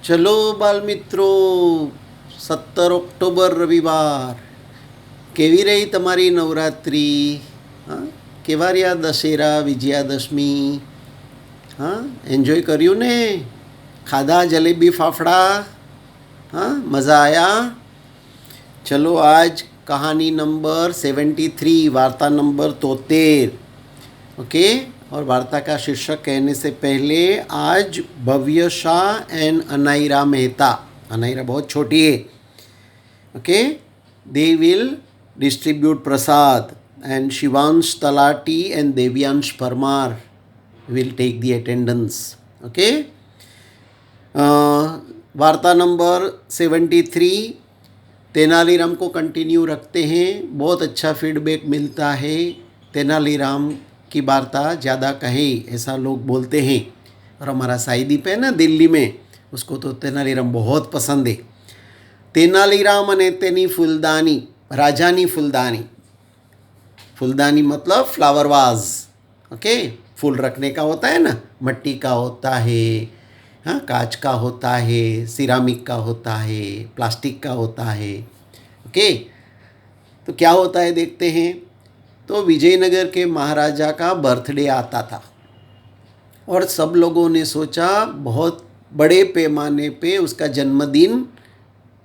चलो बाल મિત્રો 17 ઓક્ટોબર રવિવાર કેવી રહી તમારી નવરાત્રિ? હા, કેવા રહ્યા દશેરા વિજયાદશમી? હા, એન્જોય કર્યું ને? ખાધા જલેબી ફાફડા? हाँ मज़ा आया? चलो आज कहानी नंबर 73, वार्ता नंबर 73। ओके, और वार्ता का शीर्षक कहने से पहले आज भव्य शाह एंड अनायरा मेहता, अनायरा बहुत छोटी है, okay, they will distribute prasad and Shivansh Talati and Devyansh Parmar will take the attendance. Okay, वार्ता नंबर 73 तेनालीराम को कंटिन्यू रखते हैं। बहुत अच्छा फीडबैक मिलता है। तेनालीराम की वार्ता ज़्यादा कहे ऐसा लोग बोलते हैं। और हमारा साइदीप है ना दिल्ली में, उसको तो तेनालीराम बहुत पसंद है। तेनालीराम अने तेनी फूलदानी, राजानी फूलदानी, फूलदानी मतलब फ्लावर वाज, ओके, फूल रखने का होता है ना, मट्टी का होता है, हाँ, कांच का होता है, सिरामिक का होता है, प्लास्टिक का होता है, ओके। तो क्या होता है देखते हैं। तो विजयनगर के महाराजा का बर्थडे आता था और सब लोगों ने सोचा बहुत बड़े पैमाने पे उसका जन्मदिन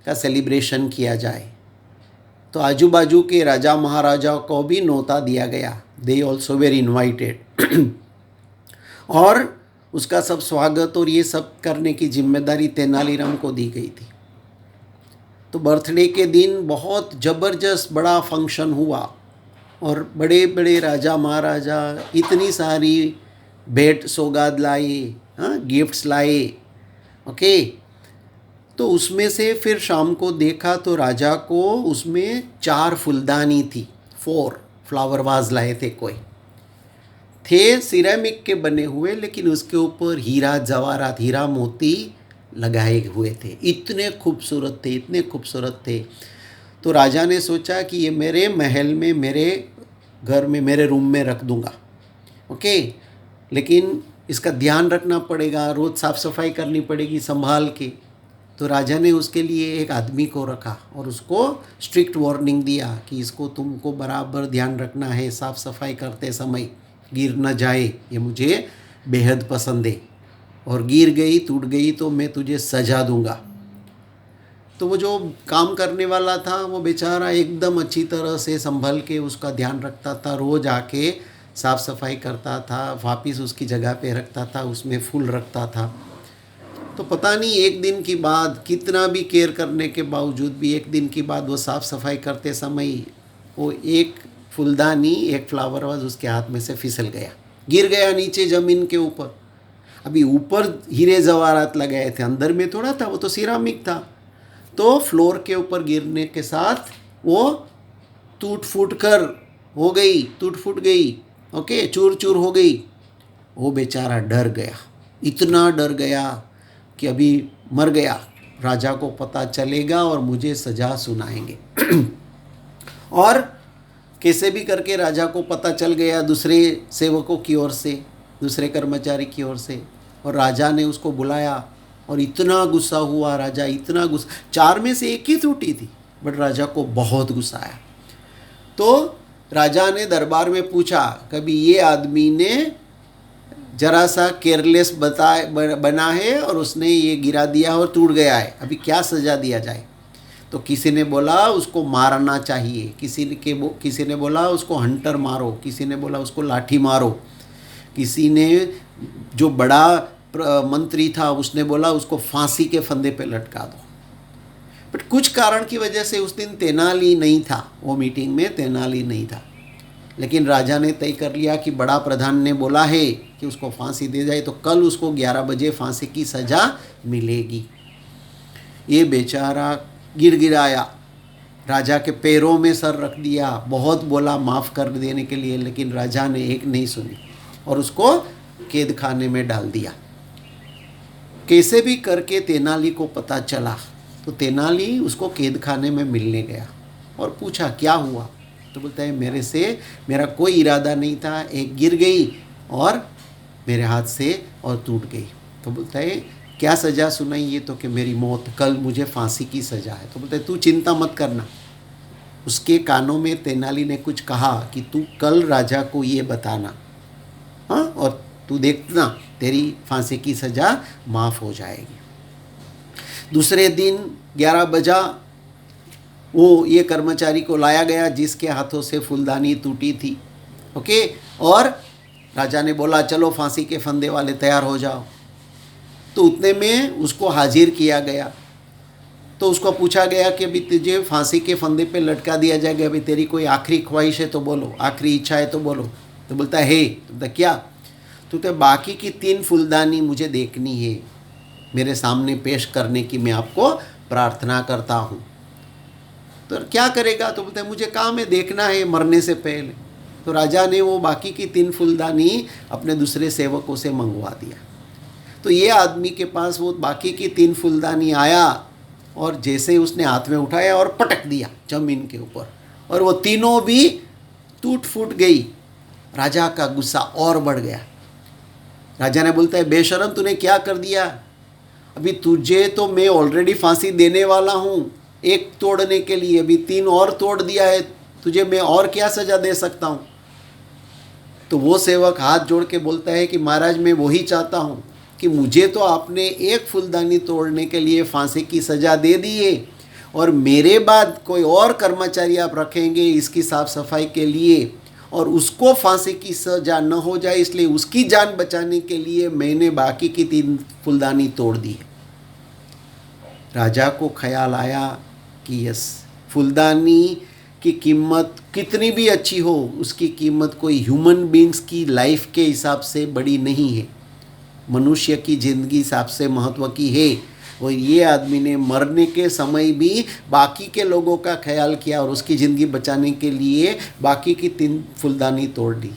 का सेलिब्रेशन किया जाए। तो आजू बाजू के राजा महाराजा को भी न्योता दिया गया, दे ऑल्सो वेर इन्वाइटेड। और उसका सब स्वागत और ये सब करने की जिम्मेदारी तेनालीराम को दी गई थी। तो बर्थडे के दिन बहुत ज़बरदस्त बड़ा फंक्शन हुआ और बड़े बड़े राजा महाराजा इतनी सारी भेंट सौगात लाए, हाँ, गिफ्ट्स लाए, ओके। तो उसमें से फिर शाम को देखा तो राजा को उसमें 4 फूलदानी थी, 4 फ्लावर वाज लाए थे, कोई थे सिरेमिक के बने हुए, लेकिन उसके ऊपर हीरा जवाहरात, हीरा मोती लगाए हुए थे। इतने खूबसूरत थे, इतने खूबसूरत थे। तो राजा ने सोचा कि ये मेरे महल में, मेरे घर में, मेरे रूम में रख दूंगा, ओके, लेकिन इसका ध्यान रखना पड़ेगा, रोज़ साफ़ सफाई करनी पड़ेगी संभाल के। तो राजा ने उसके लिए एक आदमी को रखा और उसको स्ट्रिक्ट वार्निंग दिया कि इसको तुमको बराबर ध्यान रखना है, साफ़ सफाई करते समय गिर न जाए, ये मुझे बेहद पसंद है, और गिर गई टूट गई तो मैं तुझे सजा दूंगा। तो वो जो काम करने वाला था वो बेचारा एकदम अच्छी तरह से संभल के उसका ध्यान रखता था, रोज़ आके साफ़ सफाई करता था, वापस उसकी जगह पे रखता था, उसमें फूल रखता था। तो पता नहीं एक दिन की बाद, कितना भी केयर करने के बावजूद भी, एक दिन की बाद वो साफ़ सफाई करते समय वो एक फूलदानी, एक फ्लावर वाज उसके हाथ में से फिसल गया, गिर गया नीचे ज़मीन के ऊपर। अभी ऊपर हीरे जवाहरात लगाए थे, अंदर में थोड़ा था, वो तो सिरामिक था। तो फ्लोर के ऊपर गिरने के साथ वो टूट फूट कर हो गई, टूट फूट गई, ओके, चूर चूर हो गई। वो बेचारा डर गया, इतना डर गया कि अभी मर गया, राजा को पता चलेगा और मुझे सजा सुनाएंगे। और कैसे भी करके राजा को पता चल गया दूसरे सेवकों की ओर से, दूसरे कर्मचारी की ओर से, और राजा ने उसको बुलाया और इतना गुस्सा हुआ राजा, इतना गुस्सा, 4 में से एक ही त्रुटि थी, बट राजा को बहुत गुस्सा आया। तो राजा ने दरबार में पूछा, कभी ये आदमी ने जरा सा केयरलेस बना है और उसने ये गिरा दिया और टूट गया है, अभी क्या सज़ा दिया जाए? तो किसी ने बोला उसको मारना चाहिए, किसी ने बोला उसको हंटर मारो, किसी ने बोला उसको लाठी मारो, किसी ने, जो बड़ा मंत्री था उसने बोला उसको फांसी के फंदे पे लटका दो। बट कुछ कारण की वजह से उस दिन तेनाली नहीं था, वो मीटिंग में तेनाली नहीं था। लेकिन राजा ने तय कर लिया कि बड़ा प्रधान ने बोला है कि उसको फांसी दे जाए, तो कल उसको 11 बजे फांसी की सज़ा मिलेगी। ये बेचारा गिड़गिड़ाया, राजा के पैरों में सर रख दिया, बहुत बोला माफ़ कर देने के लिए, लेकिन राजा ने एक नहीं सुनी और उसको कैद खाने में डाल दिया। कैसे भी करके तेनाली को पता चला, तो तेनाली उसको कैद खाने में मिलने गया और पूछा क्या हुआ? तो बोलता है मेरा कोई इरादा नहीं था, एक गिर गई और मेरे हाथ से और टूट गई। तो बोलता है क्या सज़ा सुनाई? ये तो कि मेरी मौत, कल मुझे फांसी की सज़ा है। तो बोलते तू चिंता मत करना। उसके कानों में तेनाली ने कुछ कहा कि तू कल राजा को ये बताना, हाँ, और तू देखना तेरी फांसी की सज़ा माफ़ हो जाएगी। दूसरे दिन 11 बजा वो ये कर्मचारी को लाया गया जिसके हाथों से फूलदानी टूटी थी। ओके, और राजा ने बोला चलो फांसी के फंदे वाले तैयार हो जाओ। तो उतने में उसको हाजिर किया गया। तो उसको पूछा गया कि अभी तुझे फांसी के फंदे पे लटका दिया जाएगा, अभी तेरी कोई आखिरी ख्वाहिश है तो बोलो, आखिरी इच्छा है तो बोलो। तो बोलता है तो बोलता क्या? तो बाकी की 3 फूलदानी मुझे देखनी है, मेरे सामने पेश करने की मैं आपको प्रार्थना करता हूँ। तो क्या करेगा? तो बोलते हैं मुझे काम है, देखना है मरने से पहले। तो राजा ने वो बाकी की 3 फूलदानी अपने दूसरे सेवकों से मंगवा दिया। तो ये आदमी के पास वो बाकी की 3 फूलदानी आया और जैसे उसने हाथ में उठाया और पटक दिया जमीन के ऊपर, और वो तीनों भी टूट फूट गई। राजा का गुस्सा और बढ़ गया। राजा ने बोलता है बेशरम तूने क्या कर दिया? अभी तुझे तो मैं ऑलरेडी फांसी देने वाला हूँ, एक तोड़ने के लिए अभी 3 और तोड़ दिया है, तुझे मैं और क्या सज़ा दे सकता हूँ? तो वो सेवक हाथ जोड़ के बोलता है कि महाराज मैं वही चाहता हूँ कि मुझे तो आपने एक फूलदानी तोड़ने के लिए फांसी की सज़ा दे दी है, और मेरे बाद कोई और कर्मचारी आप रखेंगे इसकी साफ़ सफाई के लिए, और उसको फांसी की सज़ा न हो जाए इसलिए उसकी जान बचाने के लिए मैंने बाकी की 3 फूलदानी तोड़ दी है। राजा को ख्याल आया कि यस, फूलदानी की कीमत कितनी भी अच्छी हो, उसकी कीमत कोई ह्यूमन बींग्स की लाइफ के हिसाब से बड़ी नहीं है, मनुष्य की ज़िंदगी हिसाब से महत्व की है। और ये आदमी ने मरने के समय भी बाकी के लोगों का ख्याल किया और उसकी ज़िंदगी बचाने के लिए बाकी की 3 फूलदानी तोड़ दी।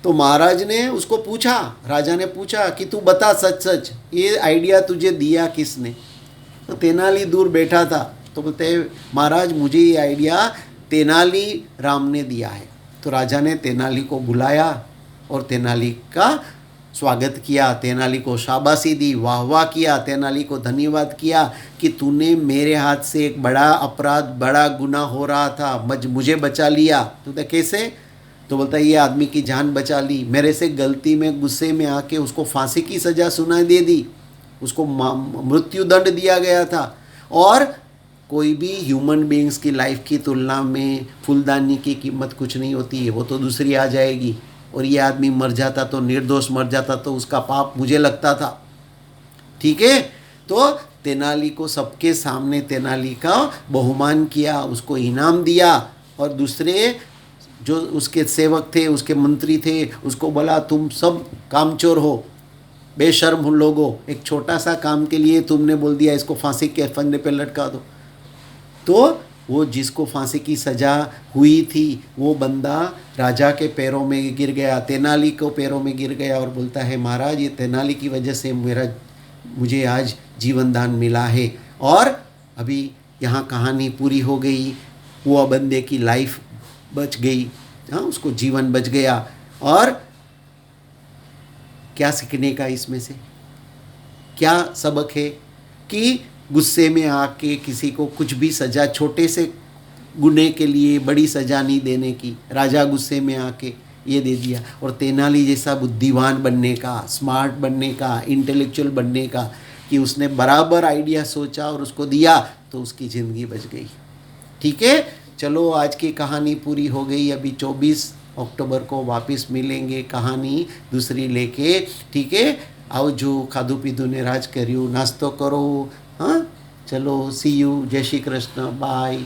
तो महाराज ने उसको पूछा, राजा ने पूछा कि तू बता सच सच, ये आइडिया तुझे दिया किसने? तो तेनाली दूर बैठा था। तो बोलते महाराज मुझे ये आइडिया तेनाली राम ने दिया है। तो राजा ने तेनाली को बुलाया और तेनाली का स्वागत किया, तेनाली को शाबाशी दी, वाह वाह किया, तेनाली को धन्यवाद किया कि तूने मेरे हाथ से एक बड़ा अपराध, बड़ा गुनाह हो रहा था, मुझे बचा लिया। तो कैसे? तो बोलता है ये आदमी की जान बचा ली, मेरे से गलती में गुस्से में आके उसको फांसी की सज़ा सुना दे दी, उसको मृत्यु दंड दिया गया था। और कोई भी ह्यूमन बीइंग्स की लाइफ की तुलना में फूलदानी की कीमत कुछ नहीं होती है, वो तो दूसरी आ जाएगी। और ये आदमी मर जाता तो, निर्दोष मर जाता तो उसका पाप मुझे लगता था। ठीक है, तो तेनाली को सबके सामने तेनाली का बहुमान किया, उसको इनाम दिया, और दूसरे जो उसके सेवक थे, उसके मंत्री थे, उसको बोला तुम सब कामचोर हो, बेशर्म हो लोगों, एक छोटा सा काम के लिए तुमने बोल दिया इसको फांसी के फंदे पे लटका दो। तो वो जिसको फांसी की सज़ा हुई थी वो बंदा राजा के पैरों में गिर गया, तेनाली को पैरों में गिर गया और बोलता है महाराज ये तेनाली की वजह से मुझे आज जीवन दान मिला है। और अभी यहाँ कहानी पूरी हो गई, वो बंदे की लाइफ बच गई, हाँ, उसको जीवन बच गया। और क्या सीखने का इसमें से क्या सबक है कि गुस्से में आके किसी को कुछ भी सज़ा, छोटे से गुनाह के लिए बड़ी सज़ा नहीं देने की। राजा गुस्से में आके ये दे दिया, और तेनाली जैसा बुद्धिमान बनने का, स्मार्ट बनने का, इंटेलेक्चुअल बनने का, कि उसने बराबर आइडिया सोचा और उसको दिया तो उसकी ज़िंदगी बच गई। ठीक है, चलो आज की कहानी पूरी हो गई। अभी 24 अक्टूबर को वापस मिलेंगे कहानी दूसरी लेके। ठीक है, आओ जो खाधु पीधु ने राज करियो, नाश्तो करो, हाँ, चलो सी यू, जय श्री कृष्ण, बाय।